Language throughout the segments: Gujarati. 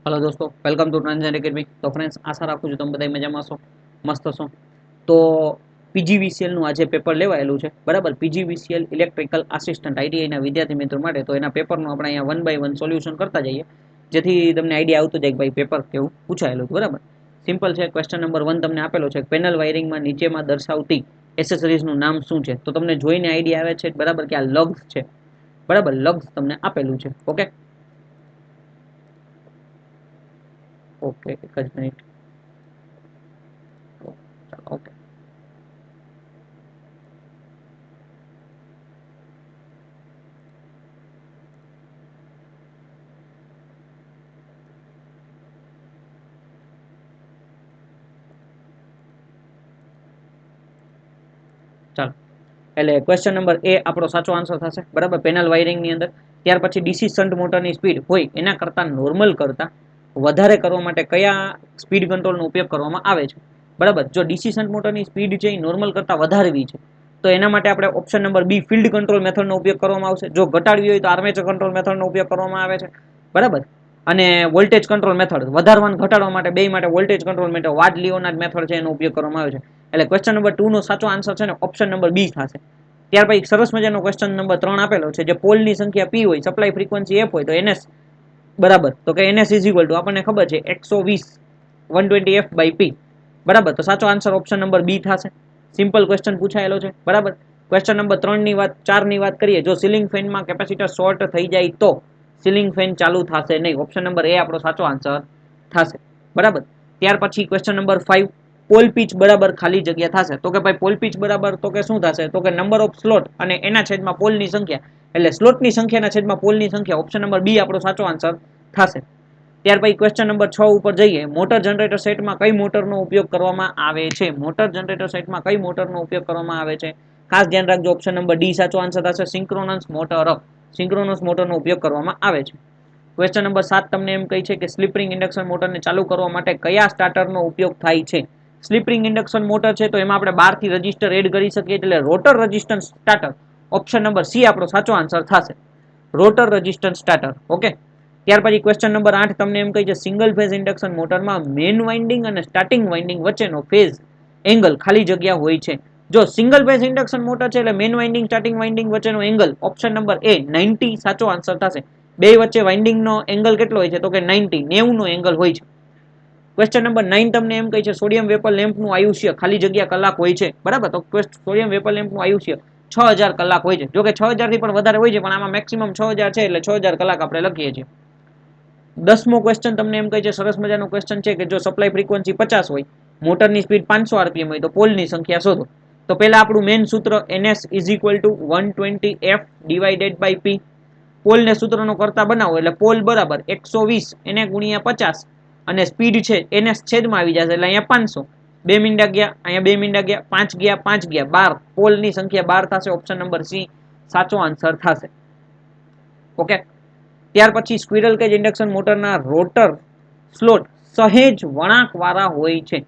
हेलो दोस्तों, वेलकम टू ट्रांजेंड एकेडमी। तो फ्रेंड्स, आशा રાખું છું તમે બધા મજામાં છો, મસ્ત છો। તો પીજીવીસીએલ નું આજે પેપર લેવાયેલું છે, બરાબર। પીજીવીસીએલ ઇલેક્ટ્રિકલ આસિસ્ટન્ટ આઈટીઆઈ ના વિદ્યાર્થી મિત્રો માટે તો એના પેપરનું આપણે અહીંયા 1 બાય 1 સોલ્યુશન કરતા જઈએ, જેથી તમને આઈડિયા આવતો જાય કે ભાઈ પેપર કેવું પૂછાયેલું છે, બરાબર। સિમ્પલ છે। ક્વેશ્ચન નંબર 1 તમને આપેલો છે, પેનલ વાયરિંગમાં નીચેમાં દર્શાવતી એસેસરીઝનું નામ શું છે? તો તમને જોઈને આઈડિયા આવે છે, બરાબર, કે આ લગ્સ છે, બરાબર। લગ્સ તમને આપેલું છે, ઓકે ઓકે, એક જ મિનિટ, ઓકે ચાલો, એટલે ક્વેશ્ચન નંબર એ આપણો સાચો આન્સર થશે, બરાબર। પેનલ વાયરિંગ ની અંદર ત્યાર પછી ડીસી શન્ટ મોટરની સ્પીડ હોય એના કરતા નોર્મલ કરતા વધારે કરવા માટે કયા સ્પીડ કંટ્રોલનો ઉપયોગ કરવામાં આવે છે, બરાબર। જો ડીસી શન્ટ મોટરની સ્પીડ છે એ નોર્મલ કરતા વધારવી છે તો એના માટે આપણે option number B field control મેથડનો ઉપયોગ કરવામાં આવશે। જો ઘટાડવી હોય તો આર્મેચર કંટ્રોલ મેથડનો ઉપયોગ કરવામાં આવે છે, બરાબર। અને વોલ્ટેજ કંટ્રોલ મેથડ વધારવા અને ઘટાડવા માટે બે માટે વોલ્ટેજ કંટ્રોલ મેથડ વાટ લિયોનાર્ડ મેથડ છે એનો ઉપયોગ કરવામાં આવે છે। એટલે ક્વેશ્ચન નંબર 2 નો સાચો આન્સર છે ને ઓપ્શન નંબર બી થશે। ત્યાર પછી સરસ મજાનો ક્વેશ્ચન નંબર 3 આપેલો છે, જે પોલની સંખ્યા પી હોય, સપ્લાય ફ્રીક્વન્સી એફ હોય તો એનએસ, બરાબર। તો કે એનએસ ઇઝ ઇક્વલ ટુ આપણને ખબર છે 120 120 એફ બાય પી, બરાબર। તો સાચો આન્સર ઓપ્શન નંબર બી થશે। સિમ્પલ ક્વેશ્ચન પૂછાયેલો છે, બરાબર। ક્વેશ્ચન નંબર 3 ની વાત 4 ની વાત કરીએ, જો સીલિંગ ફેનમાં કેપેસિટર શોર્ટ થઈ જાય તો સીલિંગ ફેન ચાલુ થશે નહીં। ઓપ્શન નંબર એ આપણો સાચો આન્સર થશે, બરાબર। ત્યાર પછી ક્વેશ્ચન નંબર 5, પોલ પીચ બરાબર ખાલી જગ્યા થશે, તો કે ભાઈ પોલ પીચ બરાબર તો કે શું થશે? તો કે નંબર ઓફ સ્લોટ અને એના છેદમાં પોલની સંખ્યા, એટલે સ્લોટની સંખ્યાના છેદમાં પોલની સંખ્યા, ઓપ્શન નંબર બી આપણો સાચો આન્સર થશે। ત્યાર પછી ક્વેશ્ચન નંબર 6 ઉપર જઈએ, મોટર જનરેટર સેટમાં કઈ મોટરનો ઉપયોગ કરવામાં આવે છે? મોટર જનરેટર સેટમાં કઈ મોટરનો ઉપયોગ કરવામાં આવે છે? ખાસ ધ્યાન રાખજો, ઓપ્શન નંબર ડી સાચો આન્સર થશે, સિંક્રોનસ મોટર। સિંક્રોનસ મોટરનો ઉપયોગ કરવામાં આવે છે। ક્વેશ્ચન નંબર 7 તમને એમ કહે છે કે સ્લિપ રિંગ ઇન્ડક્શન મોટરને ચાલુ કરવા માટે કયા સ્ટાર્ટરનો ઉપયોગ થાય છે? સ્લિપ રિંગ ઇન્ડક્શન મોટર છે તો એમાં આપણે 12 થી રજિસ્ટર એડ કરી શકીએ, એટલે rotor resistance starter, option number C આપણો સાચો આન્સર થશે, રોટર રેઝિસ્ટન્સ સ્ટાર્ટર, ઓકે। ત્યાર પછી ક્વેશ્ચન નંબર 8 તમને એમ કહે છે, સિંગલ ફેઝ ઇન્ડક્શન મોટરમાં મેઇન વાઇન્ડિંગ અને સ્ટાર્ટિંગ વાઇન્ડિંગ વચ્ચેનો ફેઝ એંગલ ખાલી જગ્યા હોય છે। જો સિંગલ ફેઝ ઇન્ડક્શન મોટર છે એટલે મેઇન વાઇન્ડિંગ સ્ટાર્ટિંગ વાઇન્ડિંગ વચ્ચેનો એંગલ, ઓપ્શન નંબર એ 90 સાચો આન્સર થશે। બે વચ્ચે વાઇન્ડિંગનો એંગલ કેટલો હોય છે? તો કે 90 નો એંગલ હોય છે। ક્વેશ્ચન નંબર 9 તમને એમ કહે છે, સોડિયમ વેપર લેમ્પનું આયુષ્ય ખાલી જગ્યા કલાક હોય છે, બરાબર। તો સોડિયમ વેપર લેમ્પનું આયુષ્ય 6000 કલાક હોય છે। જો કે 6000 થી પણ વધારે હોય છે, પણ આમાં મેક્સિમમ 6000 છે એટલે 6000 કલાક આપણે લખીએ છીએ। 10મો ક્વેશ્ચન તમને એમ કહે છે, સરસ મજાનો ક્વેશ્ચન છે કે જો સપ્લાય ફ્રીક્વન્સી 50 હોય, મોટરની સ્પીડ 500 આરપીએમ હોય તો પોલની સંખ્યા શોધો। તો પહેલા આપણું મેઇન સૂત્ર NS is equal to 120 F divided by P। પોલને સૂત્રનો કરતા બનાવો એટલે પોલ બરાબર 120 એને ગુણ્યા 50 અને સ્પીડ છે NS છેદમાં આવી જશે એટલે અહીંયા 500, 2 મીંડા ગયા, અહીંયા 2 મીંડા ગયા, 5 ગયા, 5 ગયા 12, પોલની સંખ્યા 12 થશે, ઓપ્શન નંબર સી સાચો આન્સર થશે, ઓકે। ત્યાર પછી સ્ક્વિરલ કેજ ઇન્ડક્શન મોટરના રોટર સ્લોટ સહેજ વળાંક વાળા હોય છે,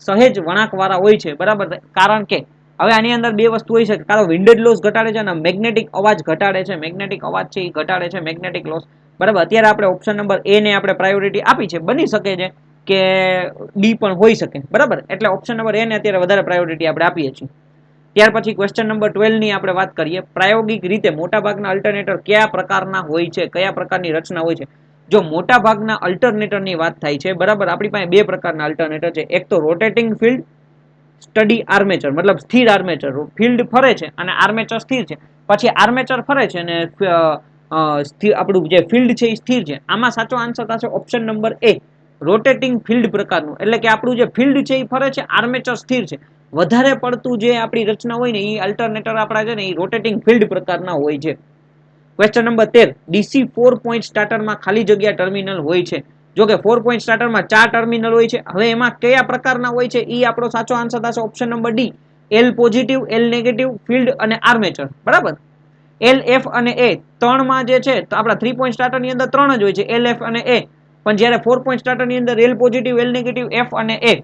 સહેજ વળાંક વાળા હોય છે, બરાબર। કારણ કે હવે આની અંદર બે વસ્તુ હોય છે, કાં તો વિન્ડેજ લોસ ઘટાડે છે અને મેગ્નેટિક અવાજ ઘટાડે છે, મેગ્નેટિક અવાજ છે એ ઘટાડે છે, મેગ્નેટિક લોસ, બરાબર। અત્યારે આપણે ઓપ્શન નંબર એ ને આપણે પ્રાયોરિટી આપી છે, બની શકે છે કે ડી પણ હોઈ શકે, બરાબર। એટલે ઓપ્શન નંબર એ ને અત્યારે વધારે પ્રાયોરિટી આપણે આપીએ છીએ। ત્યાર પછી ક્વેશ્ચન નંબર 12 ની આપણે વાત કરીએ, પ્રાયોગિક રીતે મોટાભાગના અલ્ટરનેટર કયા પ્રકારના હોય છે, કયા પ્રકારની રચના હોય છે? જો મોટાભાગના અલ્ટરનેટરની વાત થાય છે, બરાબર, આપણી પાસે બે પ્રકારના અલ્ટરનેટર છે, એક તો રોટેટિંગ ફિલ્ડ સ્ટડી આર્મેચર, મતલબ સ્થિર આર્મેચર, ફિલ્ડ ફરે છે અને આર્મેચર સ્થિર છે, પછી આર્મેચર ફરે છે અને આપણું જે ફિલ્ડ છે એ સ્થિર છે। આમાં સાચો આન્સર થશે ઓપ્શન નંબર એ, રોટેટિંગ ફિલ્ડ પ્રકારનું, એટલે કે આપણું જે ફિલ્ડ છે એ ફરે છે, આર્મેચર સ્થિર છે। વધારે પડતું જે આપણી રચના હોય ને એ અલ્ટરનેટર આપણા છે ને એ રોટેટિંગ ફિલ્ડ પ્રકારના હોય છે। ક્વેશ્ચન નંબર 13, ડીસી 4 પોઈન્ટ સ્ટાર્ટરમાં ખાલી જગ્યા ટર્મિનલ હોય છે। જો કે 4 પોઈન્ટ સ્ટાર્ટરમાં 4 ટર્મિનલ હોય છે, હવે એમાં કયા પ્રકારના હોય છે એ આપણો સાચો આન્સર થશે option number D, L positive, L negative, field અને આર્મેચર, બરાબર। એલ, એફ અને એ ત્રણમાં જે છે તો આપણા 3 પોઈન્ટ સ્ટાર્ટરની અંદર ત્રણ જ હોય છે, એલ, એફ અને એ, પણ જ્યારે 4 પોઈન્ટ સ્ટાર્ટરની અંદર L positive, L negative, F અને એ।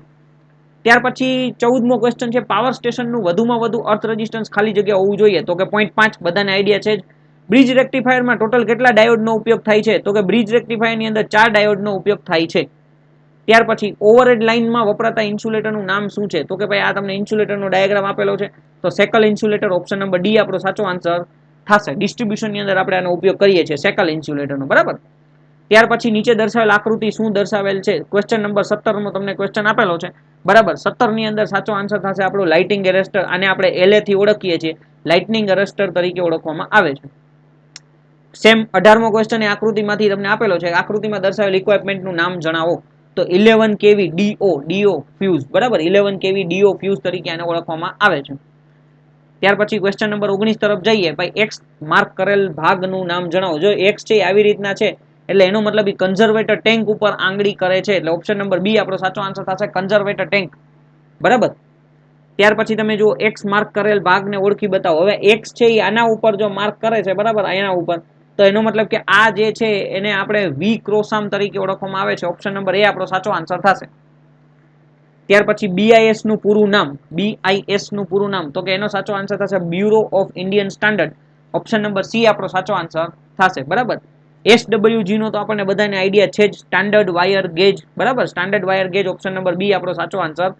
ત્યાર પછી 14મો ક્વેશ્ચન છે, પાવર સ્ટેશનનું વધુમાં વધુ અર્થ રેઝિસ્ટન્સ ખાલી જગ્યા હોવું જોઈએ, તો કે 0.5, બધાને આઈડિયા છે જ, બ્રિજ રેક્ટિફાયરમાં ટોટલ કેટલા ડાયોડનો ઉપયોગ થાય છે? તો કે બ્રિજ રેક્ટિફાયરની અંદર 4 ડાયોડનો ઉપયોગ થાય છે. ત્યાર પછી ઓવરહેડ લાઇનમાં વપરાતા ઇન્સ્યુલેટરનું નામ શું છે? તો કે ભાઈ આ તમને ઇન્સ્યુલેટરનો ડાયાગ્રામ આપેલો છે, તો shackle insulator option number D આપણો સાચો આન્સર થશે. ડિસ્ટ્રીબ્યુશનની અંદર આપણે આનો ઉપયોગ કરીએ છીએ સેકલ ઇન્સ્યુલેટરનો, બરાબર. ત્યાર પછી નીચે દર્શાવેલ આકૃતિ શું દર્શાવેલ છે? ક્વેશ્ચન નંબર 17 નો તમને ક્વેશ્ચન આપેલો છે, બરાબર. 17 ની અંદર સાચો આન્સર થશે આપણો લાઇટિંગ એરેસ્ટર. આને આપણે એલએ થી ઓળખીએ છીએ, લાઇટનિંગ એરેસ્ટર તરીકે ઓળખવામાં આવે છે. સેમ 18મો ક્વેશ્ચન એ આકૃતિમાંથી તમને આપેલો છે. આકૃતિમાં દર્શાવેલ ઇક્વિપમેન્ટનું નામ જણાવો. તો 11 કેવી ડીઓ ફ્યુઝ, બરાબર. 11 કેવી ડીઓ ફ્યુઝ તરીકે આને ઓળખવામાં આવે છે. ત્યાર પછી ક્વેશ્ચન નંબર 19 તરફ જઈએ. ભાઈ એક્સ માર્ક કરેલ ભાગનું નામ જણાવો. જો એક્સ છે આવી રીતના છે એટલે એનો મતલબ એ કન્ઝર્વેટર ટેન્ક ઉપર આંગળી કરે છે, એટલે ઓપ્શન નંબર બી આપણો સાચો આન્સર થશે, કન્ઝર્વેટર ટેન્ક, બરાબર. ત્યાર પછી તમે જો એક્સ માર્ક કરેલ ભાગને ઓળખી બતાવો. હવે એક્સ છે એ આના ઉપર જો માર્ક કરે છે, બરાબર, આના ઉપર, તો એનો મતલબ કે આ જે છે એને આપણે વી ક્રોસામ તરીકે ઓળખવામાં આવે છે. ઓપ્શન નંબર એ આપણો સાચો આન્સર થશે. ત્યાર પછી બીઆઈએસ નું પૂરું નામ, બીઆઈએસ નું પૂરું નામ, તો કે એનો સાચો આન્સર થશે bureau of Indian standard. Option number C આપણો સાચો આન્સર થશે, બરાબર. એસડબ્લ્યુજી નો તો આપણને બધાને આઈડિયા છે જ, સ્ટાન્ડર્ડ વાયર ગેજ, બરાબર. Standard wire gauge option number B આપણો સાચો આન્સર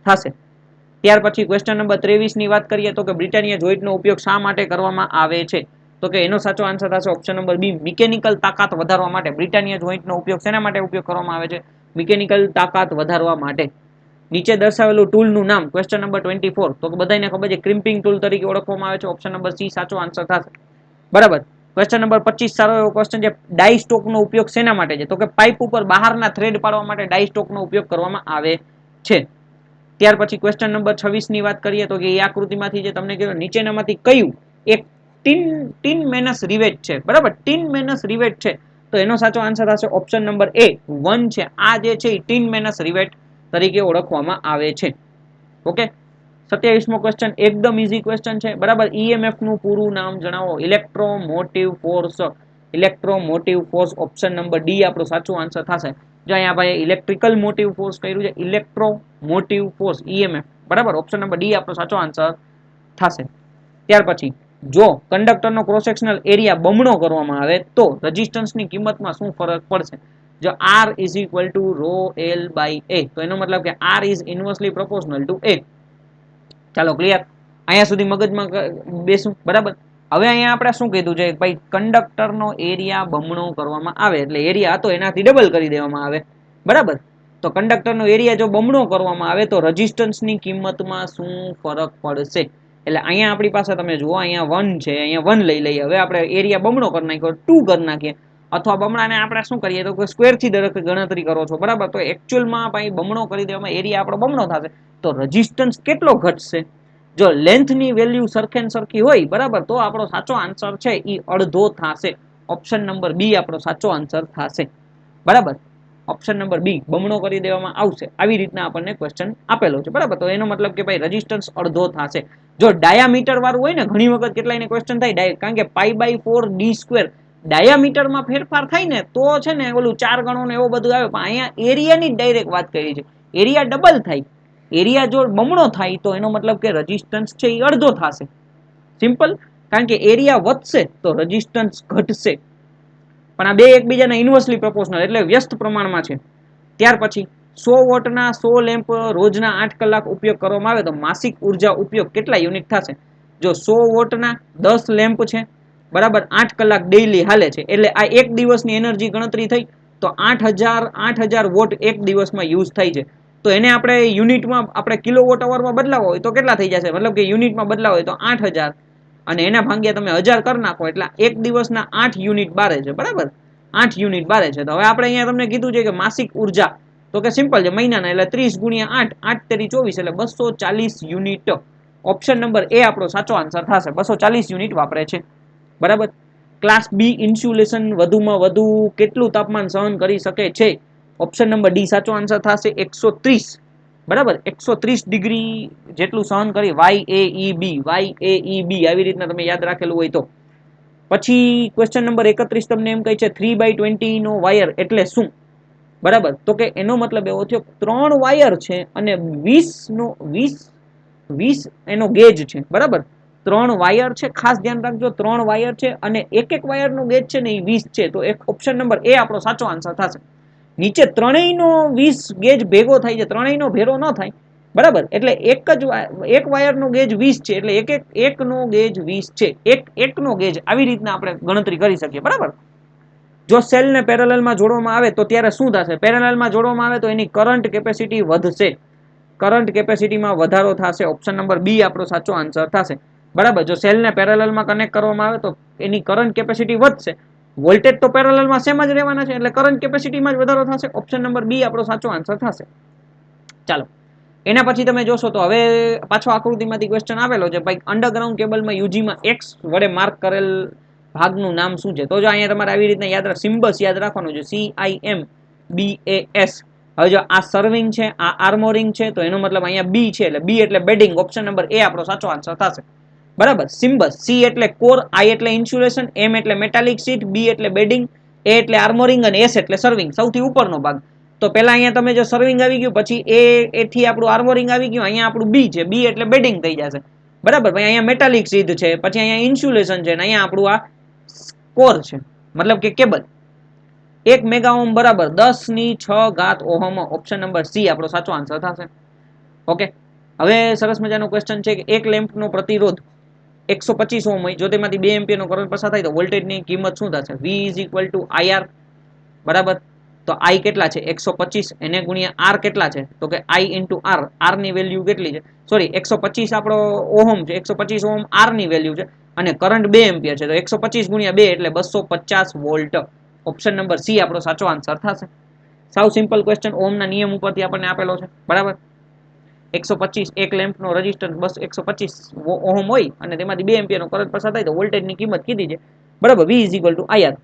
થશે. ત્યાર પછી ક્વેશ્ચન નંબર 23 ની વાત કરીએ તો કે બ્રિટાનિયા જોઈન્ટનો ઉપયોગ શા માટે કરવામાં આવે છે? તો કે એનો સાચો આન્સર થશે ઓપ્શન નંબર બી, મિકેનિકલ તાકાત વધારવા માટે. બ્રિટાનિયા જોઈન્ટનો ઉપયોગ શેના માટે ઉપયોગ કરવામાં આવે છે? મિકેનિકલ તાકાત વધારવા માટે. નીચે દર્શાવેલું ટૂલનું નામ, ક્વેશ્ચન નંબર 24, તો કે બધાને ખબર છે ક્રિમ્પિંગ ટૂલ તરીકે ઓળખવામાં આવે છે. ઓપ્શન નંબર સી સાચો આન્સર થશે, બરાબર. ક્વેશ્ચન નંબર 25 સારો એવો ક્વેશ્ચન છે. ડાઈ સ્ટોકનો ઉપયોગ શેના માટે છે? તો કે પાઇપ ઉપર બહારના થ્રેડ પાડવા માટે ડાઈ સ્ટોકનો ઉપયોગ કરવામાં આવે છે. ત્યાર પછી ક્વેશ્ચન નંબર 26 ની વાત કરીએ તો કે એ આકૃતિમાંથી જે તમને કીધું નીચેનામાંથી કયું એક ટીન મેનસ રિવેટ છે, બરાબર. ટીન મેનસ રિવેટ છે, તો એનો સાચો આન્સર થશે ઓપ્શન નંબર એ 1 છે. આ જે છે એ ટીન મેનસ રિવેટ તરીકે ઓળખવામાં આવે છે. ઓકે. 27મો ક્વેશ્ચન એકદમ ઈઝી ક્વેશ્ચન છે, બરાબર. ઈએમએફ નું પૂરું નામ જણાવો. Electromotive force, electromotive force option number D આપણો સાચો આન્સર થશે. જો અહીંયા ભાઈ ઇલેક્ટ્રિકલ મોટિવ ફોર્સ કર્યું છે, ઇલેક્ટ્રોમોટિવ ફોર્સ ઈએમએફ, બરાબર. ઓપ્શન નંબર ડી આપણો સાચો આન્સર થશે. ત્યાર પછી જો કંડક્ટરનો ક્રોસ સેક્શનલ એરિયા બમણો કરવામાં આવે તો રેઝિસ્ટન્સની કિંમતમાં શું ફરક પડશે? જો R is equal to rho L by A, તો એનો મતલબ કે R is inversely proportional to A. ચાલો ક્લિયર, અહીંયા સુધી મગજમાં બેસું, બરાબર. હવે અહીંયા આપણે શું કીધું છે? ભાઈ કંડક્ટરનો એરિયા બમણો કરવામાં આવે એટલે એરિયા હતો એનાથી ડબલ કરી દેવામાં આવે, બરાબર. તો કંડક્ટરનો એરિયા જો બમણો કરવામાં આવે તો રેઝિસ્ટન્સની કિંમતમાં શું ફરક પડશે? એટલે અહીંયા આપણી પાસે તમે જુઓ અહીંયા 1 છે, અહીંયા 1 લઈ લઈએ. હવે આપણે એરિયા બમણો કરી નાખ્યો 2 કરી નાખીએ, અથવા બમણાને આપણે શું કરીએ તો સ્ક્વેર થી દરેક ગણતરી કરો છો, બરાબર. તો એકચ્યુઅલમાં ભાઈ બમણો કરી દેવામાં એરિયા આપણો બમણો થશે, તો રેઝિસ્ટન્સ કેટલો ઘટશે? જો લેન્થની વેલ્યુ સરખે સરખી હોય, બરાબર, તો આપણો સાચો આન્સર છે એ અડધો થશે. ઓપ્શન નંબર બી આપણો સાચો આન્સર થશે, બરાબર. ઓપ્શન નંબર બી બમણો કરી દેવામાં આવશે. આવી રીતના આપણને ક્વેશ્ચન આપેલો છે, બરાબર. તો એનો મતલબ કે ભાઈ રેઝિસ્ટન્સ અડધો થશે. જો ડાયામીટર વાળું હોય ને, ઘણી વખત કેટલાયને ક્વેશ્ચન થાય, કારણ કે π/4d² ડાયામીટરમાં ફેરફાર થાય ને તો છે ને ઓલું 4 ગણો ને એવો બધું આવે, પણ અહીંયા એરિયાની ડાયરેક્ટ વાત કરી છે. એરિયા ડબલ થાય, એરિયા જો બમણો થાય તો એનો મતલબ કે રેઝિસ્ટન્સ છે એ અડધો થશે. સિમ્પલ. કારણ કે એરિયા વધશે તો રેઝિસ્ટન્સ ઘટશે, પણ આ બે એકબીજાના ઇન્વર્સલી પ્રોપોર્શનલ એટલે વ્યસ્ત પ્રમાણમાં છે. ત્યાર પછી 100 વોટના 100 લેમ્પ રોજના 8 કલાક ઉપયોગ કરવામાં આવે તો માસિક ઉર્જા ઉપયોગ કેટલા યુનિટ થશે? જો 100 વોટના 10 લેમ્પ છે, બરાબર, 8 કલાક ડેઈલી હાલે છે, એટલે આ એક દિવસની એનર્જી ગણતરી થઈ તો 8000 વોટ એક દિવસમાં યુઝ થાય છે. તો એને આપણે યુનિટમાં આપણે કિલોવોટ અવરમાં બદલાવો હોય તો કેટલા થઈ જશે? મતલબ કે યુનિટમાં બદલાવો હોય તો 8000 અને એના ભાગ્યા તમે 1000 કરી નાખો એટલે એક દિવસના 8 યુનિટ બારે છે, બરાબર. 8 યુનિટ બારે છે. તો હવે આપણે અહીંયા તમને કીધું છે કે માસિક ઉર્જા, તો કે સિમ્પલ છે, મહિનાના એટલે 30 ગુણ્યા 8, 8 તેરી 24 એટલે 240 યુનિટ. ઓપ્શન નંબર એ આપણો સાચો આન્સર થશે, 240 યુનિટ વાપરે છે, બરાબર. ક્લાસ બી ઇન્સ્યુલેશન વધુમાં વધુ કેટલું તાપમાન સહન કરી શકે છે? ઓપ્શન નંબર ડી સાચો આન્સર થશે 130, બરાબર. 130 ડિગ્રી જેટલું સહન કરી, YAEB આવી રીતના તમે યાદ રાખેલું હોય તો. પછી ક્વેશ્ચન નંબર 31 તમને એમ કહે છે 3/20 નો વાયર એટલે શું? બરાબર. તો કે એનો મતલબ એવો થયો 3 વાયર છે અને 20 એનો ગેજ છે, બરાબર. 3 વાયર છે, ખાસ ધ્યાન રાખજો 3 વાયર છે અને એક વાયરનો ગેજ છે ને એ 20 છે, તો એક ઓપ્શન નંબર એ આપણો સાચો આન્સર થશે. નીચે ત્રણેયનો 20 ગેજ ભેગો થાય છે, ત્રણેયનો ભેરો ન થાય, બરાબર, એટલે એક વાયરનો ગેજ 20 છે, એટલે એકનો ગેજ 20 છે, એકનો ગેજ, આવી રીતના આપણે ગણતરી કરી શકીએ, બરાબર. જો સેલને પેરેલલમાં જોડવામાં આવે તો ત્યારે શું થશે? પેરેલલમાં જોડવામાં આવે તો એની કરંટ કેપેસિટી વધશે, કરંટ કેપેસિટીમાં વધારો થશે. ઓપ્શન નંબર બી આપણો સાચો આન્સર થશે, બરાબર. જો સેલને પેરેલલમાં કનેક્ટ કરવામાં આવે તો એની કરંટ કેપેસિટી વધશે, વોલ્ટેજ તો પેરેલલમાં સેમ જ રહેવાના છે, એટલે કરંટ કેપેસિટીમાં જ વધારો થશે. ઓપ્શન નંબર બી આપણો સાચો આન્સર થશે. ચાલો, એના પછી તમે જોશો તો હવે પાછો આકૃતિમાંથી ક્વેશ્ચન આવેલો છે, ભાઈ અંડરગ્રાઉન્ડ કેબલમાં યુજીમાં એક્સ વડે માર્ક કરેલ ભાગનું નામ શું છે? તો જો અહીંયા તમારે આવી રીતના યાદ સિમ્બલ્સ યાદ રાખવાનું છે, CIMBAS. હવે જો આ સર્વિંગ છે, આ આર્મોરિંગ છે, તો એનો મતલબ અહીંયા બી છે, એટલે બી એટલે બેડિંગ. ઓપ્શન નંબર એ આપણો સાચો આન્સર થશે, બરાબર. સિમ્બલ્સ, સી એટલે કોર, આઈ એટલે ઇન્સ્યુલેશન, એમ એટલે મેટાલિક શીટ, બી એટલે બેડિંગ, એ એટલે આર્મોરિંગ અને એસ એટલે સર્વિંગ, સૌથી ઉપરનો ભાગ. તો પહેલા અહીંયા તમે જો સર્વિંગ આવી ગયું, પછી એ થી આપણું આર્મોરિંગ આવી ગયું, અહીંયા આપણું બી છે, બી એટલે બેડિંગ થઈ જશે, બરાબર. ભાઈ અહીંયા મેટાલિક શીટ છે, પછી અહીંયા ઇન્સ્યુલેશન છે, અને અહીંયા આપણું આ કોર છે, મતલબ કે કેબલ. 1 મેગા ઓહમ બરાબર 10⁶ ઓહમ. ઓપ્શન નંબર સી આપણો સાચો આન્સર થશે. ઓકે, હવે સરસ મજાનો ક્વેશ્ચન છે કે એક લેમ્પનો પ્રતિરોધ 125 ઓહમ હોય, જો તેમાંથી 2 એમ્પિયરનો કરંટ પસાર થાય તો વોલ્ટેજની કિંમત શું થશે? V IR, બરાબર. તો I કેટલા છે? 125, એને ગુણ્યા R કેટલા છે? તો કે I * R, R ની વેલ્યુ કેટલી છે? સોરી, 125 આપણો ઓહમ છે, 125 ઓહમ R ની વેલ્યુ છે, અને કરંટ 2 એમ્પિયર છે, તો 125 ગુણ્યા 2 એટલે 250 વોલ્ટ. ઓપ્શન નંબર સી આપણો સાચો આન્સર થશે. સાવ સિમ્પલ ક્વેશ્ચન, ઓહમના નિયમ ઉપરથી આપણને આપેલો છે, બરાબર. 125 એક લેમ્પનો રેઝિસ્ટન્સ 125 ઓહમ હોય અને તેમાંથી 2 એમ્પિયરનો કરંટ પસાર થાય તો વોલ્ટેજની કિંમત કીધી છે, બરાબર. V IR.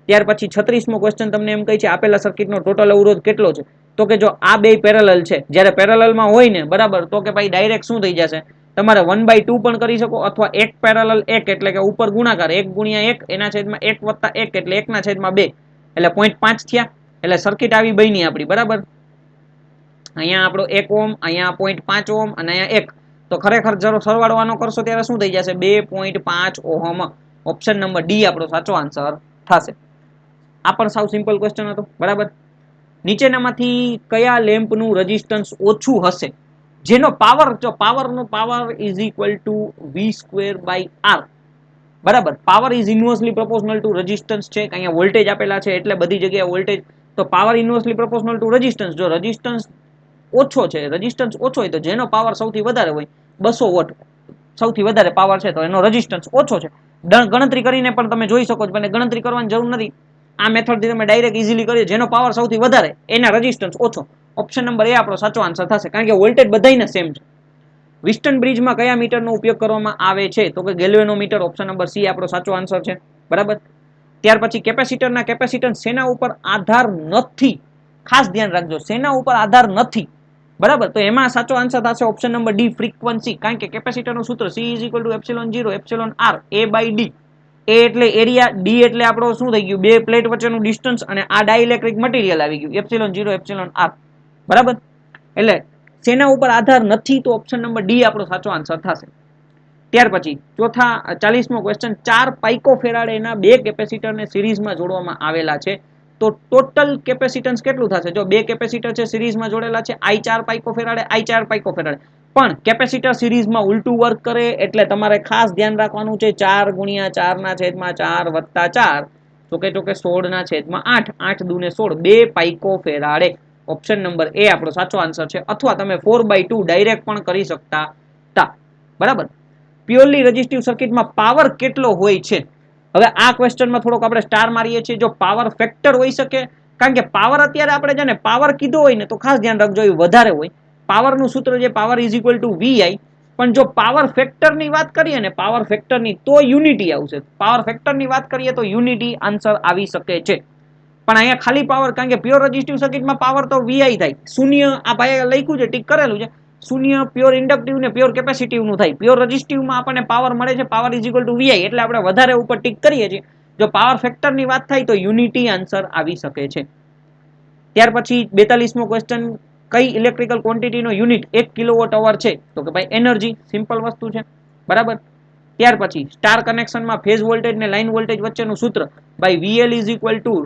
ત્યાર પછી 36મો ક્વેશ્ચન તમને એમ કહે છે આપેલા સર્કિટનો ટોટલ અવરોધ કેટલો છે? તો કે જો આ બે પેરેલલ છે, જ્યારે પેરેલલમાં હોય ને, બરાબર, તો કે ભાઈ ડાયરેક્ટ શું થઈ જશે? તમારે 1/2 પણ કરી શકો, અથવા 1 પેરેલલ 1 એટલે કે ઉપર ગુણાકાર 1 ગુણ્યા 1 એના છેદમાં 1 વત્તા 1 એટલે 1 ના છેદમાં 2 એટલે 0.5 થયા, એટલે સર્કિટ આવી બની આપણી, બરાબર. અહીંયા આપણો 1 ઓહમ, અહીંયા 0.5 ઓહમ અને અહીંયા 1, તો ખરેખર જો સરવાળો આનો કરશો ત્યારે શું થઈ જશે? 2.5 ઓહમ. ઓપ્શન નંબર ડી આપણો સાચો આન્સર થશે. આ પણ સાવ સિમ્પલ ક્વેશ્ચન હતો, બરાબર. નીચેનામાંથી કયા લેમ્પનું રેઝિસ્ટન્સ ઓછું હશે? જેનો પાવર, જો પાવરનો પાવર V²/R, બરાબર. Power is inversely proportional to resistance છે, અહીંયા વોલ્ટેજ આપેલા છે એટલે બધી જગ્યાએ વોલ્ટેજ, તો પાવર ઇન્વર્સલી પ્રોપોર્શનલ ટુ રેઝિસ્ટન્સ. જો રેઝિસ્ટન્સ ઓછો છે, રેઝિસ્ટન્સ ઓછો હોય તો જેનો પાવર સૌથી વધારે હોય 200 વોટ સૌથી વધારે પાવર છે, તો એનો રેઝિસ્ટન્સ ઓછો છે. ગણતરી કરીને પણ તમે જોઈ શકો છો, પણ ગણતરી કરવાની જરૂર નથી, આ મેથડથી તમે ડાયરેક્ટ ઇઝીલી કરી, જેનો પાવર સૌથી વધારે એના રેઝિસ્ટન્સ ઓછો. ઓપ્શન નંબર એ આપણો સાચો આન્સર થશે, કારણ કે વોલ્ટેજ બધાયને સેમ છે. વિસ્ટન બ્રિજમાં કયા મીટરનો ઉપયોગ કરવામાં આવે છે? તો કે ગેલ્વેનોમીટર. ઓપ્શન નંબર સી આપણો સાચો આન્સર છે, બરાબર. ત્યાર પછી કેપેસિટરના કેપેસિટન્સ શેના ઉપર આધાર નથી? ખાસ ધ્યાન રાખજો, શેના ઉપર આધાર નથી, બરાબર. તો એમાં સાચો આન્સર થશે ઓપ્શન નંબર ડી, ફ્રીક્વન્સી. કારણ કે કેપેસિટરનું સૂત્ર C = ε0 ε/d. એ એટલે એરિયા, ડી એટલે આપણો શું થઈ ગયું? બે પ્લેટ વચ્ચેનું ડિસ્ટન્સ, અને આ ડાઇલેક્ટ્રિક મટીરિયલ આવી ગયું ε0 ε/r, બરાબર. એટલે શેના ઉપર આધાર નથી? તો ઓપ્શન નંબર ડી આપણો સાચો આન્સર થશે. ત્યાર પછી ચોથા 40મો ક્વેશ્ચન, 4 પાઇકોફેરાડેના બે કેપેસિટરને સિરીઝમાં જોડવામાં આવેલા છે, તો ટોટલ કેપેસિટન્સ કેટલું થશે? જો બે કેપેસિટર છે સિરીઝમાં જોડેલા છે, I4 પાઇકોફેરાડે, I4 પાઇકોફેરાડે, પણ કેપેસિટર સિરીઝમાં ઉલટું વર્ક કરે, એટલે તમારે ખાસ ધ્યાન રાખવાનું છે 4 × 4/4 વત્તા 4, ચોકે ચોકે 16/8, 8 દૂને 16, 2 પાઇકોફેરાડે. ઓપ્શન નંબર એ આપણો સાચો આન્સર છે, અથવા તમે 4/2 ડાયરેક્ટ પણ કરી શકતા હતા, બરાબર. પ્યોરલી રેઝિસ્ટિવ સર્કિટમાં પાવર કેટલો હોય છે? હવે આ ક્વેશ્ચનમાં થોડોક આપણે સ્ટાર મારીએ છીએ. જો પાવર ફેક્ટર હોઈ શકે, કારણ કે પાવર અત્યારે આપણે છે ને પાવર કીધો હોય ને તો ખાસ ધ્યાન રાખજો એ વધારે હોય. પાવરનું સૂત્ર છે પાવર = VI, પણ જો પાવર ફેક્ટરની વાત કરીએ ને, પાવર ફેક્ટરની, તો યુનિટી આવશે. પાવર ફેક્ટરની વાત કરીએ તો યુનિટી આન્સર આવી શકે છે, પણ અહીંયા ખાલી પાવર, કારણ કે પ્યોર રેઝિસ્ટિવ સર્કિટમાં પાવર તો VI થાય. શૂન્ય આ ભાઈએ લખ્યું છે, ટીક કરેલું છે, શૂન્ય પ્યોર ઇન્ડક્ટિવ ને પ્યોર કેપેસિટિવ નું થાય. પ્યોર રેઝિસ્ટિવમાં આપણને પાવર મળે છે પાવર = VI, એટલે આપણે વધારે ઉપર ટીક કરીએ છીએ. જો પાવર ફેક્ટરની વાત થાય તો યુનિટી આન્સર આવી શકે છે. ત્યાર પછી 42મો ક્વેશ્ચન, કઈ ઇલેક્ટ્રિકલ ક્વોન્ટિટીનો યુનિટ 1 કિલોવોટ અવર છે? તો કે ભાઈ એનર્જી, સિમ્પલ વસ્તુ છે, બરાબર. ત્યાર પછી સ્ટાર કનેક્શનમાં ફેઝ વોલ્ટેજ ને લાઇન વોલ્ટેજ વચ્ચેનું સૂત્ર ભાઈ VL =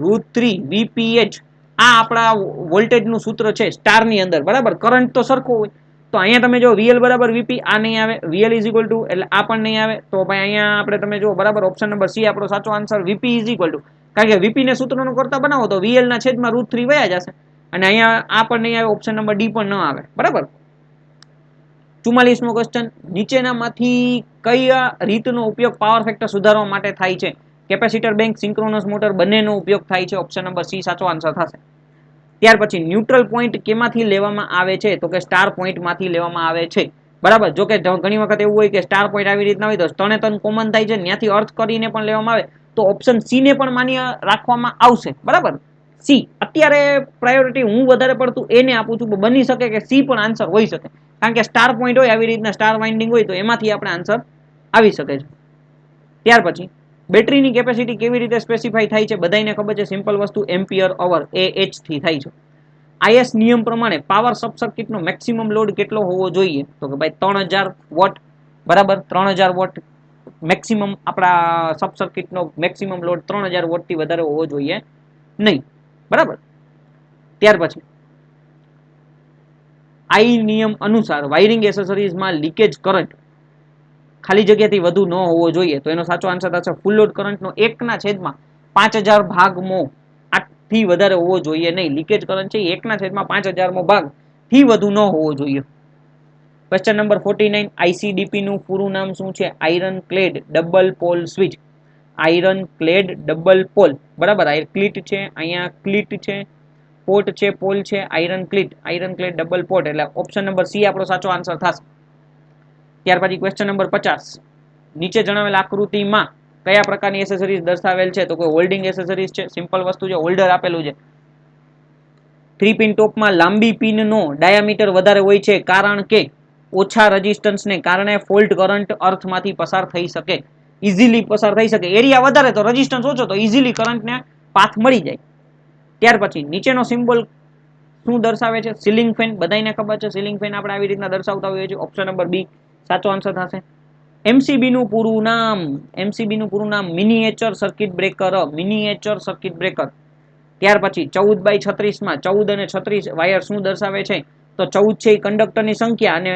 √3 VPH આ આપણા વોલ્ટેજનું સૂત્ર છે સ્ટારની અંદર, બરાબર. કરંટ તો સરખો હોય તો અહીંયા તમે જો VL = VP આ નહીં આવે, VL = એટલે આ પણ નહીં આવે, તો ભાઈ અહીંયા આપણે તમે જો બરાબર ઓપ્શન નંબર સી આપણો સાચો આન્સર. VP = કારણ કે VP ને સૂત્રનો કરતા બનાવો તો VL ના છેદમાં √3 વયા જશે અને અહીંયા આ પણ નહીં આવે, ઓપ્શન નંબર ડી પણ ન આવે, બરાબર. 44મો ક્વેશ્ચન, નીચેનામાંથી કયા રીતનો ઉપયોગ પાવર ફેક્ટર સુધારવા માટે થાય છે? કેપેસિટર બેંક, સિંક્રોનસ મોટર બંનેનો ઉપયોગ થાય છે. ઓપ્શન નંબર સી સાચો આન્સર થશે. ત્યાર પછી ન્યુટ્રલ પોઈન્ટ કેમાંથી લેવામાં આવે છે? તો કે સ્ટાર પોઈન્ટમાંથી લેવામાં આવે છે, બરાબર. જો કે ઘણી વખત એવું હોય કે સ્ટાર પોઈન્ટ આવી રીતના હોય તો ત્રણે ત્રણ કોમન થાય છે, ત્યાંથી અર્થ કરીને પણ લેવામાં આવે તો ઓપ્શન સી ને પણ માન્ય રાખવામાં આવશે, બરાબર. સી અત્યારે પ્રાયોરિટી હું વધારે પડતું એને આપું છું, બની શકે કે સી પણ આન્સર હોઈ શકે, કારણ કે સ્ટાર પોઈન્ટ હોય આવી રીતના સ્ટાર વાઇન્ડિંગ હોય તો એમાંથી આપણે આન્સર આવી શકે છે. ત્યાર પછી બેટરીની કેપેસિટી કેવી રીતે સ્પેસિફાઈ થાય છે? બધાને ખબર છે, સિમ્પલ વસ્તુ એમ્પિયર અવર AH થી થાય છે. IS નિયમ પ્રમાણે પાવર સબ સર્કિટનો મેક્સિમમ લોડ કેટલો હોવો જોઈએ? તો કે ભાઈ 3000 વોટ, બરાબર. 3000 વોટ મેક્સિમમ આપણા સબ સર્કિટનો મેક્સિમમ લોડ 3000 વોટથી વધારે હોવો જોઈએ નહીં, બરાબર. ત્યાર પછી આઈ નિયમ અનુસાર વાયરિંગ એસેસરીઝમાં લીકેજ કરંટ ખાલી જગ્યાથી વધુ ન હોવો જોઈએ, તો એનો સાચો આન્સર થશે ફૂલ લોડ કરંટનો 1/5000 ભાગમો થી વધારે હોવો જોઈએ નહીં. લીકેજ કરંટ છે 1/5000મો ભાગ થી વધુ ન હોવો જોઈએ. ક્વેશ્ચન નંબર 49, આઈસીડીપી નું પૂરું નામ શું છે? Iron clad double pole switch. Iron clad double pole, બરાબર. ક્લિટ છે, અહીંયા ક્લિટ છે, પોટ છે, પોલ છે, iron clad, iron clad double pot, એટલે ઓપ્શન નંબર સી આપણો સાચો આન્સર થશે. ત્યાર પછી ક્વેશ્ચન નંબર 50, નીચે જણાવેલ આકૃતિમાં કયા પ્રકારની એસેસરીઝ દર્શાવેલ છે? તો કોઈ હોલ્ડિંગ એસેસરીઝ છે, સિમ્પલ વસ્તુ છે, હોલ્ડર આપેલું છે. 3 પિન ટોપમાં લાંબી પિનનો ડાયામીટર વધારે હોય છે કારણ કે ઓછા રેઝિસ્ટન્સને કારણે ફોલ્ટ કરંટ અર્થમાંથી પસાર થઈ શકે, ઇઝીલી પસાર થઈ શકે. એરિયા વધારે તો રેઝિસ્ટન્સ ઓછો તો ઇઝીલી કરંટને પાથ મળી જાય. ત્યાર પછી નીચેનો સિમ્બોલ શું દર્શાવે છે? સીલિંગ ફેન, બધાને ખબર છે સીલિંગ ફેન આપણે આવી રીતના દર્શાવતા હોઈએ છીએ. ઓપ્શન નંબર બી સાચો આન્સર થશે. MCB નું પૂરું નામ, MCB નું પૂરું નામ miniature circuit breaker, miniature circuit breaker. ત્યાર પછી 14/36 માં 14 અને 36 વાયર શું દર્શાવે છે? તો 14 છે એ કંડક્ટરની સંખ્યા અને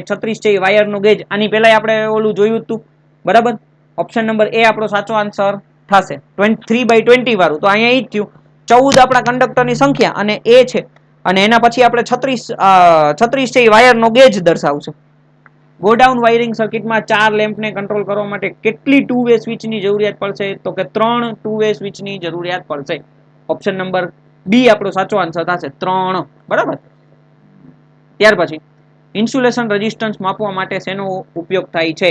36 છે એ વાયરનો ગેજ. આની પહેલા આપણે ઓલું જોયું હતું, બરાબર. ઓપ્શન નંબર એ આપણો સાચો આન્સર થશે. 3/20 વાળું તો અહીંયા એ જ થયું, 14 આપણા કંડક્ટરની સંખ્યા અને એ છે, અને એના પછી આપણે 36 છે એ વાયરનો ગેજ દર્શાવશે. ગોડાઉન વાયરિંગ સર્કિટમાં 4 લેમ્પને કંટ્રોલ કરવા માટે કેટલી 2-વે સ્વિચની જરૂરિયાત પડશે? તો કે 3 2-વે સ્વિચની જરૂરિયાત પડશે. ઓપ્શન નંબર બી આપણો સાચો આન્સર થશે, 3, બરાબર. ત્યાર પછી ઇન્સ્યુલેશન રેઝિસ્ટન્સ માપવા માટે શેનો ઉપયોગ થાય છે?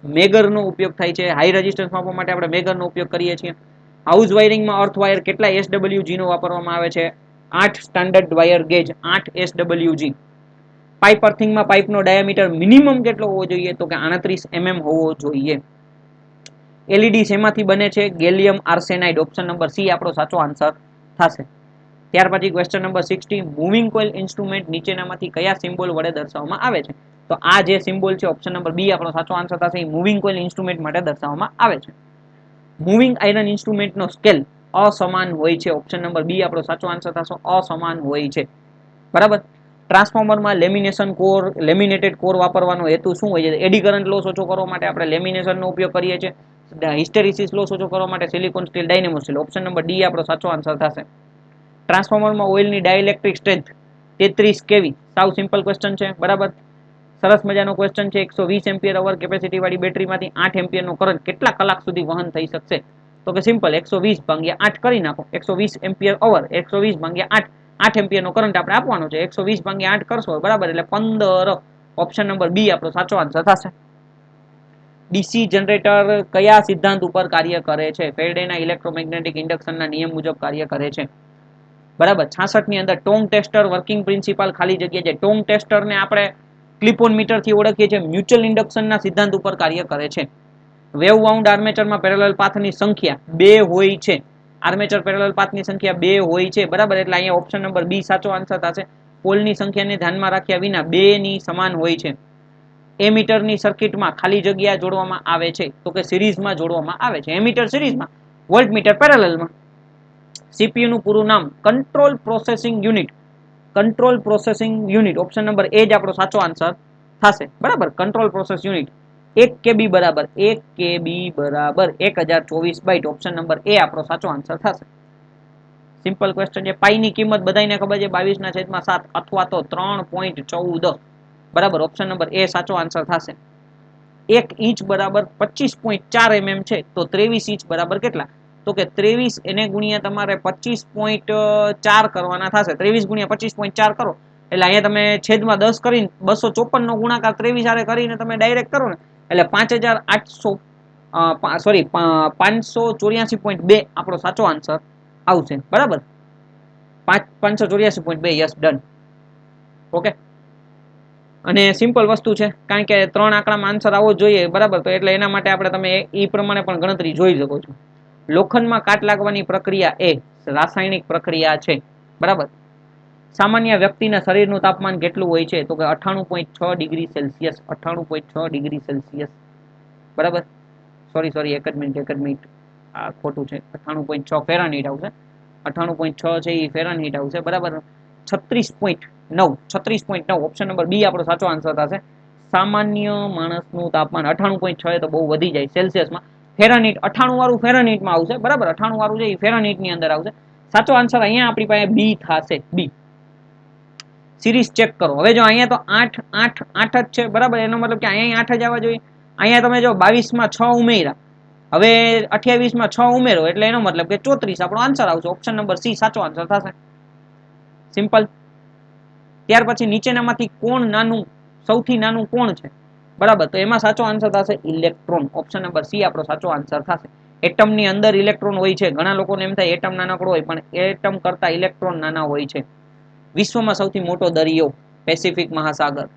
મેગરનો ઉપયોગ થાય છે. હાઈ રેઝિસ્ટન્સ માપવા માટે આપણે મેગરનો ઉપયોગ કરીએ છીએ. હાઉસ વાયરિંગમાં અર્થ વાયર કેટલા SWG નો વાપરવામાં આવે છે? 8 standard wire gauge, 8 SWG. Pipe અર્થિંગમાં પાઇપનો ડાયામીટર મિનિમમ કેટલો હોવો જોઈએ? તો કે 38 mm હોવો જોઈએ. LED શેમાંથી બને છે? Gallium arsenide. Option number C આપણો સાચો આન્સર થશે. ત્યાર પછી question number 60, moving coil instrument નીચેનામાંથી કયા સિમ્બોલ વડે દર્શાવવામાં આવે છે? તો આ જે સિમ્બોલ છે ઓપ્શન નંબર બી આપણો સાચો આન્સર થશે. એ મૂવિંગ કોઇલ ઇન્સ્ટ્રુમેન્ટ માટે દર્શાવવામાં આવે છે. મૂવિંગ આયરન ઇન્સ્ટ્રુમેન્ટનો સ્કેલ અસમાન હોય છે. ઓપ્શન નંબર બી આપણો સાચો આન્સર થશે, અસમાન હોય છે, બરાબર. ટ્રાન્સફોર્મરમાં લેમિનેટેડ કોર વાપરવાનો હેતુ શું હોય છે? એડી કરંટ લોસ ઓછો કરવા માટે આપણે લેમિનેશનનો ઉપયોગ કરીએ છીએ. હિસ્ટેરિસિસ લોસ ઓછો કરવા માટે silicon steel, dynamo steel. Option number D આપણો સાચો આન્સર થશે. ટ્રાન્સફોર્મરમાં ઓઇલની ડાઇલેક્ટ્રિક સ્ટ્રેન્થ 33 kV. સાવ સિમ્પલ ક્વેશ્ચન છે, બરાબર. સરસ મજાનો ક્વેશ્ચન છે. 120 એમ્પિયર અવર કેપેસિટી વાળી બેટરીમાંથી 8 એમ્પિયરનો કરંટ કેટલા કલાક સુધી વહન થઈ શકશે? તો કે સિમ્પલ 120/8 કરી નાખો. 120 એમ્પિયર અવર 120/8, 8 એમ્પિયરનો કરંટ આપણે આપવાનો છે. 120/8 કરશો, બરાબર, એટલે 15. ઓપ્શન નંબર બી આપણો સાચો આન્સર થશે. ડીસી જનરેટર કયા સિદ્ધાંત ઉપર કાર્ય કરે છે? ફેરેડેના ઇલેક્ટ્રોમેગ્નેટિક ઇન્ડક્શનના નિયમ મુજબ કાર્ય કરે છે, બરાબર. 66 ની અંદર ટોંગ ટેસ્ટર વર્કિંગ પ્રિન્સિપાલ ખાલી જગ્યા છે. ટોંગ ટેસ્ટરને આપણે ક્લિપ ઓન મીટરથી ઓળખીએ છીએ. મ્યુચ્યુઅલ ઇન્ડક્શનના સિદ્ધાંત ઉપર કાર્ય કરે છે. વેવ વાઉન્ડ આર્મેચરમાં પેરેલલ પાથની સંખ્યા 2 હોય છે. આર્મેચર પેરેલલ પાથની સંખ્યા 2 હોય છે, બરાબર. એટલે અહીંયા ઓપ્શન નંબર બી સાચો આન્સર થશે. પોલની સંખ્યાને ધ્યાનમાં રાખ્યા વિના 2 ની સમાન હોય છે. એમીટરની સર્કિટમાં ખાલી જગ્યા જોડવામાં આવે છે? તો કે સિરીઝમાં જોડવામાં આવે છે. એમીટર સિરીઝમાં, વોલ્ટમીટર પેરેલલમાં. સીપીયુ નું પૂરું નામ control processing unit. Control processing unit option number A જ આપણો સાચો આન્સર થશે. બરાબર, કંટ્રોલ પ્રોસેસ યુનિટ. 1 KB બરાબર 1 KB બરાબર 1024 બાઇટ. ઓપ્શન નંબર એ આપણો સાચો આન્સર થશે. સિમ્પલ ક્વેશ્ચન છે. પાઈની કિંમત બધાને ખબર છે 22/7 અથવા તો 3.14. બરાબર, ઓપ્શન નંબર એ સાચો આન્સર થશે. 1 ઇંચ બરાબર 25.4 mm છે, તો 23 ઇંચ બરાબર કેટલા? તો કે 23 એને ગુણ્યા તમારે 25.4 કરવાના થશે. 23 ગુણ્યા 25.4 કરો એટલે અહીંયા તમે છેદમાં 10 કરીને 254 નો ગુણાકાર 23 હારે કરીને તમે ડાયરેક્ટ કરો ને એટલે 584.2 આપણો સાચો આન્સર આવશે. બરાબર, 584.2. Yes, done. ઓકે, અને સિમ્પલ વસ્તુ છે, કારણ કે 3 આંકડામાં આન્સર આવવો જોઈએ. બરાબર, તો એટલે એના માટે આપણે તમે એ પ્રમાણે પણ ગણતરી જોઈ શકો છો. લોખંડમાં કાટ લાગવાની પ્રક્રિયા એ રાસાયણિક પ્રક્રિયા છે. બરાબર, સામાન્ય વ્યક્તિના શરીરનું તાપમાન કેટલું હોય છે? તો કે 98.6 ડિગ્રી સેલ્સિયસ. 98.6 degree Celsius. બરાબર, સોરી એક જ મિનિટ, આ ખોટું છે. 98.6 ફેરાનહીટ આવશે. 98.6 છે એ ફેરાનહીટ આવશે. બરાબર, 36.9 ઓપ્શન નંબર બી આપણો સાચો આન્સર થશે. સામાન્ય માણસનું તાપમાન 98.6 તો બહુ વધી જાય સેલ્સિયસમાં. ફેરાનહીટ 98 વાળું ફેરાનહીટમાં આવશે. બરાબર, 98 વાળું છે એ ફેરાનહીટની અંદર આવશે. સાચો આન્સર અહીંયા આપણી પાસે બી થશે. બી. સિરીઝ ચેક કરો. હવે જો અહીંયા તો 8 8 8 જ છે. બરાબર, એનો મતલબ કે અહીંયા 8 જ આવવા જોઈએ. અહીંયા તમે જો 22 માં 6 ઉમેર્યા, હવે 28 માં 6 ઉમેરો એટલે એનો મતલબ કે 34 આપણો આન્સર આવશે. ઓપ્શન નંબર સી સાચો આન્સર થશે. સિમ્પલ. ત્યાર પછી નીચેનામાંથી કોણ નાનું, સૌથી નાનું કોણ છે? બરાબર, તો એમાં સાચો આન્સર થશે ઇલેક્ટ્રોન. ઓપ્શન નંબર સી આપણો સાચો આન્સર થશે. એટમની અંદર ઇલેક્ટ્રોન હોય છે. ઘણા લોકોને એમ થાય એટમ નાનકડો હોય, પણ એટમ કરતા ઇલેક્ટ્રોન નાના હોય છે. વિશ્વમાં સૌથી મોટો દરિયો પેસિફિક મહાસાગર.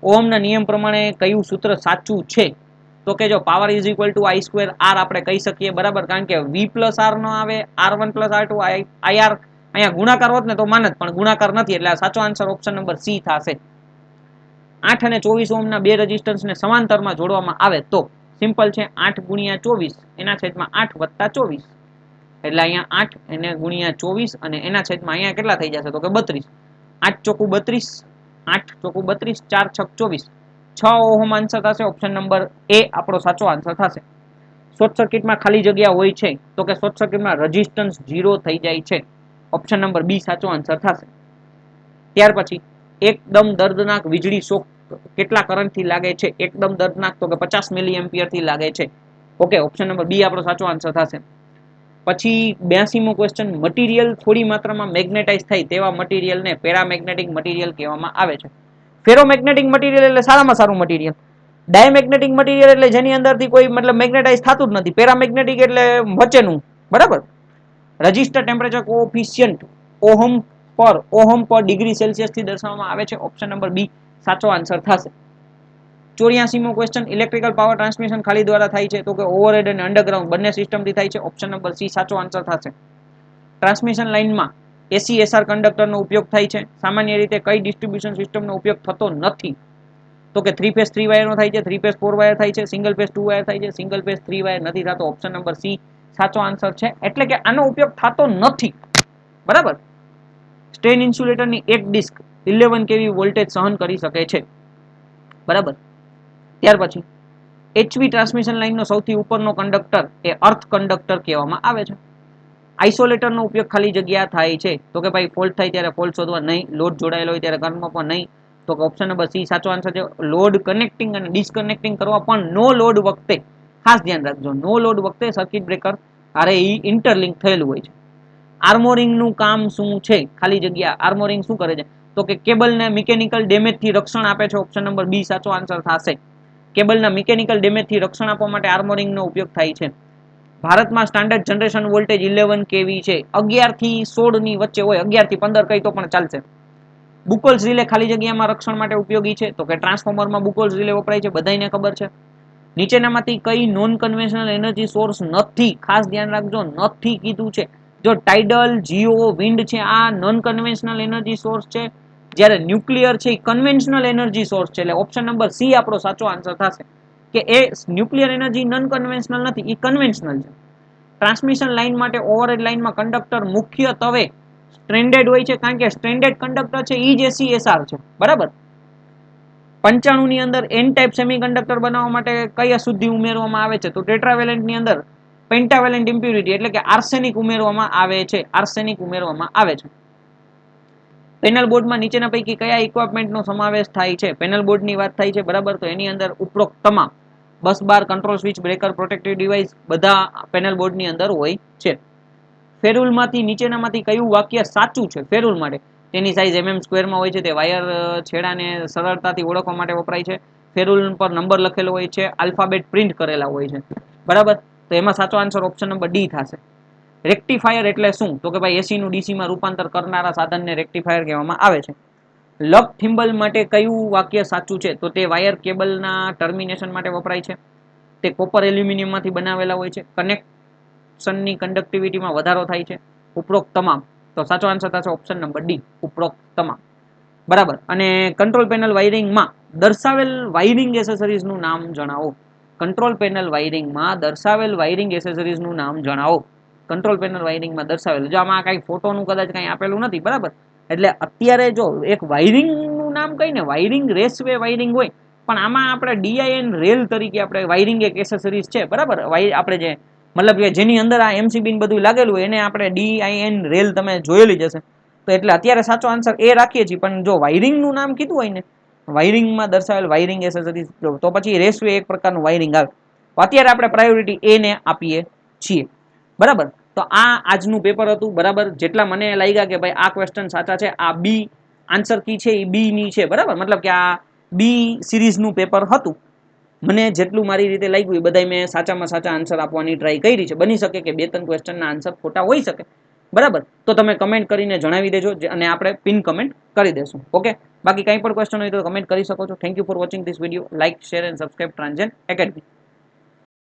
ઓહમના નિયમ પ્રમાણે કયું સૂત્ર સાચું છે? તો કે જો power is equal two I square R આપણે કહી શકીએ. બરાબર, કારણ કે V પ્લસ R નો આવે, R1 પ્લસ R2 IR. અહીંયા ગુણાકાર હોત ને તો માનત, પણ ગુણાકાર નથી એટલે સાચો આન્સર ઓપ્શન નંબર સી થશે. 8 અને 24 ઓહમના બે રેઝિસ્ટન્સને સમાંતરમાં જોડવામાં આવે તો સિમ્પલ છે. 8 ગુણ્યા 24 એના છેદમાં 8 વત્તા 24 એટલે અહીંયા 8 એને ગુણ્યા 24 અને એના છેદમાં અહીંયા કેટલા થઈ જશે? તો કે 32. 8 ચોકું 32, 8 ચોકું 32, 4 છક 24, 6 ઓહમ આન્સર થશે. ઓપ્શન નંબર એ આપણો સાચો આન્સર થશે. શોર્ટ સર્કિટમાં ખાલી જગ્યા હોય છે તો કે શોર્ટ સર્કિટમાં રેઝિસ્ટન્સ 0 થઈ જાય છે. ઓપ્શન નંબર બી સાચો આન્સર થશે. ત્યાર પછી એકદમ દર્દનાક વીજળી શોક કેટલા કરંટથી લાગે છે? એકદમ દર્દનાક તો કે 50 મિલી એમ્પિયરથી લાગે છે. ઓકે, ઓપ્શન નંબર બી આપણો સાચો આન્સર થશે. પછી 82મો ક્વેશ્ચન, મટીરિયલ થોડી માત્રામાં મેગ્નેટાઇઝ થાય તેવા મટીરિયલને પેરામેગ્નેટિક મટીરિયલ કહેવામાં આવે છે. ફેરોમેગ્નેટિક મટીરિયલ એટલે સારામાં સારું મટીરિયલ. ડાયમેગ્નેટિક મટીરિયલ એટલે જેની અંદરથી કોઈ મતલબ મેગ્નેટાઇઝ થતું જ નથી. પેરામેગ્નેટિક એટલે વચ્ચેનું. બરાબર, રજિસ્ટર ટેમ્પરેચર કોએફિશિયન્ટ ઓહમ પર ડિગ્રી સેલ્સિયસ થી દર્શાવવામાં આવે છે. ઓપ્શન નંબર બી સાચો આન્સર થશે. 84મો ક્વેશ્ચન, ઇલેક્ટ્રિકલ પાવર ટ્રાન્સમિશન ખાલી દ્વારા થાય છે? તો કે ઓવરહેડ અને અંડરગ્રાઉન્ડ બંને સિસ્ટમથી થાય છે. ઓપ્શન નંબર સી સાચો આન્સર થશે. ટ્રાન્સમિશન લાઇનમાં ACSR કંડક્ટરનો ઉપયોગ થાય છે. સામાન્ય રીતે કઈ ડિસ્ટ્રીબ્યુશન સિસ્ટમનો ઉપયોગ થતો નથી? તો કે 3 ફેઝ 3 વાયરનો થાય છે, 3 ફેઝ 4 વાયર થાય છે, સિંગલ ફેઝ 2 વાયર થાય છે, સિંગલ ફેઝ 3 વાયર નથી થતો. ઓપ્શન નંબર સી સાચો આન્સર છે. એટલે કે આનો ઉપયોગ થતો નથી. બરાબર, સ્ટેન ઇન્સ્યુલેટરની એક ડિસ્ક 11 kV વોલ્ટેજ સહન કરી શકે છે. બરાબર, ત્યાર પછી HV ટ્રાન્સમિશન લાઇનનો સૌથી ઉપરનો કંડક્ટર એ અર્થ કંડક્ટર કહેવામાં આવે છે. આઇસોલેટરનો ઉપયોગ ખાલી જગ્યા થાય છે? તો કે ભાઈ ફોલ્ટ થાય ત્યારે ફોલ્ટ શોધવા નહીં, લોડ જોડાયેલો હોય ત્યારે કરંટ માપવા નહીં. તો કે ઓપ્શન નંબર સી સાચો આન્સર છે. લોડ કનેક્ટિંગ અને ડિસકનેક્ટિંગ કરવા પણ નો લોડ વખતે ખાસ ધ્યાન રાખજો, નો લોડ વખતે સર્કિટ બ્રેકર આરે ઇન્ટરલિંક થયેલું હોય છે. આર્મોરિંગનું કામ શું છે? ખાલી જગ્યા. આર્મોરિંગ શું કરે છે? તો કે કેબલને મિકેનિકલ ડેમેજથી રક્ષણ આપે છે. ઓપ્શન નંબર બી સાચો આન્સર થશે. કેબલના મિકેનિકલ ડેમેજથી રક્ષણ આપવા માટે આર્મોરિંગનો ઉપયોગ થાય છે. ભારતમાં સ્ટાન્ડર્ડ જનરેશન વોલ્ટેજ 11 kV છે. 11 થી 16 ની વચ્ચે હોય, 11 થી 15 કહી તો પણ ચાલશે. બુકોલ્સ રિલે ખાલી જગ્યામાં રક્ષણ માટે ઉપયોગી છે? તો કે ટ્રાન્સફોર્મરમાં બુકોલ્સ રિલે વપરાય છે, બધાને ખબર છે. નીચેનામાંથી કઈ નોન કન્વેન્શનલ એનર્જી સોર્સ નથી? ખાસ ધ્યાન રાખજો, નથી કીધું છે. જો ટાઇડલ, જીઓ, વિન્ડ છે આ નોન કન્વેન્શનલ એનર્જી સોર્સ છે. જ્યારે ન્યુક્લિયર છે એ કન્વેન્શનલ એનર્જી સોર્સ છે. એટલે ઓપ્શન નંબર સી આપણો સાચો આન્સર થશે કે એ ન્યુક્લિયર એનર્જી નોન કન્વેન્શનલ નથી, એ કન્વેન્શનલ છે. ટ્રાન્સમિશન લાઇન માટે ઓવરહેડ લાઇનમાં કંડક્ટર મુખ્યત્વે સ્ટ્રેન્ડેડ હોય છે, કારણ કે સ્ટ્રેન્ડેડ કંડક્ટર છે એ જ એસીએસઆર છે. બરાબર. 95 ની અંદર એન ટાઈપ સેમિકન્ડક્ટર બનાવવા માટે કઈ અશુદ્ધિ ઉમેરવામાં આવે છે? તો ટેટ્રાવેલેન્ટ ની અંદર પેન્ટાવેલેન્ટ ઇમ્પ્યુરિટી એટલે કે આર્સેનિક ઉમેરવામાં આવે છે. આર્સેનિક ઉમેરવામાં આવે છે. પેનલ બોર્ડમાં નીચેના પૈકી કયા ઇક્વિપમેન્ટનો સમાવેશ થાય છે? પેનલ બોર્ડની વાત થાય છે. બરાબર. તો એની અંદર ઉપરોક્ત તમામ bus bar, control switch, breaker, protective device બધા પેનલ બોર્ડની અંદર હોય છે. ફેરુલમાંથી નીચેનામાંથી કયું વાક્ય સાચું છે? ફેરુલ માટે તેની સાઇઝ mm² હોય છે. તે વાયર છેડાને સરળતાથી ઓળખવા માટે વપરાય છે. ફેરુલ પર નંબર લખેલો હોય છે. આલ્ફાબેટ પ્રિન્ટ કરેલા હોય છે. બરાબર. તો એમાં સાચો આન્સર ઓપ્શન નંબર ડી થશે. રેક્ટિફાયર એટલે શું? તો કે ભાઈ એસી નું ડીસીમાં રૂપાંતર કરનારા સાધનને રેક્ટિફાયર કહેવામાં આવે છે. લક થિમ્બલ માટે કયું વાક્ય સાચું છે? તો તે વાયર કેબલના ટર્મિનેશન માટે વપરાય છે. તે કોપર એલ્યુમિનિયમમાંથી બનાવેલા હોય છે. કનેક્શનની કંડક્ટિવિટીમાં વધારો થાય છે. ઉપરોક્ત તમામ. તો સાચો આન્સર થશે ઓપ્શન નંબર ડી, ઉપરોક્ત તમામ. બરાબર. અને કંટ્રોલ પેનલ વાયરિંગમાં દર્શાવેલ વાયરિંગ એસેસરીઝનું નામ જણાવો. કંટ્રોલ પેનલ વાયરિંગમાં દર્શાવેલ વાયરિંગ એસેસરીઝનું નામ જણાવો. કંટ્રોલ પેનલ વાયરિંગમાં દર્શાવેલ, જો આમાં કઈ ફોટોનું કદાચ કઈ આપેલું નથી. બરાબર. એટલે અત્યારે જો એક વાયરિંગનું નામ કહીને વાયરિંગ રેસવે વાયરિંગ હોય, પણ આમાં આપણે ડીઆઈએન રેલ તરીકે આપણે વાયરિંગ એક એસેસરીઝ છે. બરાબર. આપણે જે મતલબ કે જેની અંદર આ એમસીબી બધું લાગેલું હોય એને આપણે ડીઆઈએન રેલ તમે જોયેલી જ હશે. તો એટલે અત્યારે સાચો આન્સર એ રાખીએ છીએ, પણ જો વાયરિંગનું નામ કીધું હોય ને, વાયરિંગમાં દર્શાવેલ વાયરિંગ એસેસરીઝ, તો પછી રેસવે એક પ્રકારનું વાયરિંગ આવે. તો અત્યારે આપણે પ્રાયોરિટી એ ને આપીએ છીએ. બરાબર. તો આ આજનું પેપર હતું. બરાબર. જેટલા મને લાગ્યા કે ભાઈ આ ક્વેશ્ચન સાચા છે, આ બી આન્સર કી છે એ બી ની છે. બરાબર. મતલબ કે આ બી સિરીઝનું પેપર હતું. મને જેટલું મારી રીતે લાગ્યું એ બધા મેં સાચામાં સાચા આન્સર આપવાની ટ્રાય કરી છે. બની શકે કે 2-3 ક્વેશ્ચનના આન્સર ખોટા હોઈ શકે. બરાબર. તો તમે કમેન્ટ કરીને જણાવી દેજો અને આપણે પિન કમેન્ટ કરી દેશું. ઓકે. બાકી કંઈ પણ ક્વેશ્ચન હોય તો કમેન્ટ કરી શકો છો. Thank you for watching this video. Like, share and subscribe Transient academy.